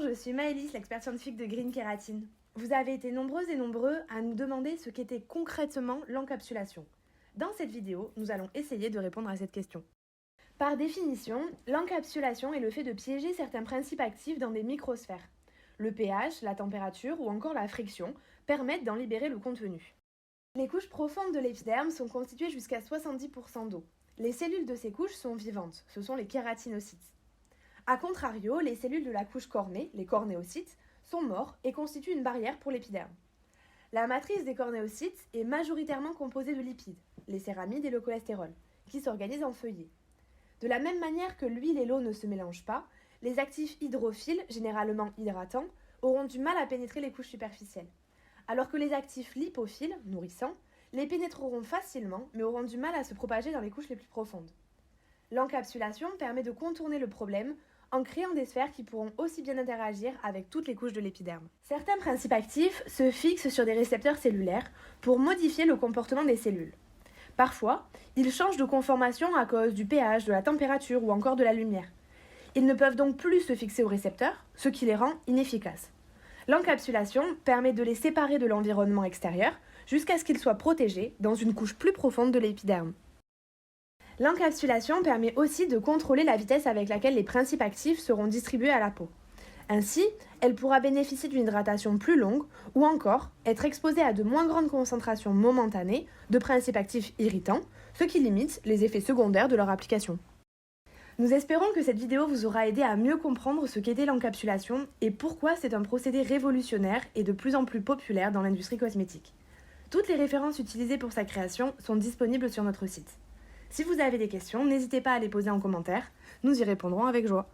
je suis Maëlys, l'experte scientifique de Green Kératine. Vous avez été nombreuses et nombreux à nous demander ce qu'était concrètement l'encapsulation. Dans cette vidéo, nous allons essayer de répondre à cette question. Par définition, l'encapsulation est le fait de piéger certains principes actifs dans des microsphères. Le pH, la température ou encore la friction permettent d'en libérer le contenu. Les couches profondes de l'épiderme sont constituées jusqu'à 70% d'eau. Les cellules de ces couches sont vivantes, ce sont les kératinocytes. A contrario, les cellules de la couche cornée, les cornéocytes, sont morts et constituent une barrière pour l'épiderme. La matrice des cornéocytes est majoritairement composée de lipides, les céramides et le cholestérol, qui s'organisent en feuillets. De la même manière que l'huile et l'eau ne se mélangent pas, les actifs hydrophiles, généralement hydratants, auront du mal à pénétrer les couches superficielles. Alors que les actifs lipophiles, nourrissants, les pénétreront facilement, mais auront du mal à se propager dans les couches les plus profondes. L'encapsulation permet de contourner le problème en créant des sphères qui pourront aussi bien interagir avec toutes les couches de l'épiderme. Certains principes actifs se fixent sur des récepteurs cellulaires pour modifier le comportement des cellules. Parfois, ils changent de conformation à cause du pH, de la température ou encore de la lumière. Ils ne peuvent donc plus se fixer aux récepteurs, ce qui les rend inefficaces. L'encapsulation permet de les séparer de l'environnement extérieur jusqu'à ce qu'ils soient protégés dans une couche plus profonde de l'épiderme. L'encapsulation permet aussi de contrôler la vitesse avec laquelle les principes actifs seront distribués à la peau. Ainsi, elle pourra bénéficier d'une hydratation plus longue ou encore être exposée à de moins grandes concentrations momentanées de principes actifs irritants, ce qui limite les effets secondaires de leur application. Nous espérons que cette vidéo vous aura aidé à mieux comprendre ce qu'était l'encapsulation et pourquoi c'est un procédé révolutionnaire et de plus en plus populaire dans l'industrie cosmétique. Toutes les références utilisées pour sa création sont disponibles sur notre site. Si vous avez des questions, n'hésitez pas à les poser en commentaire, nous y répondrons avec joie.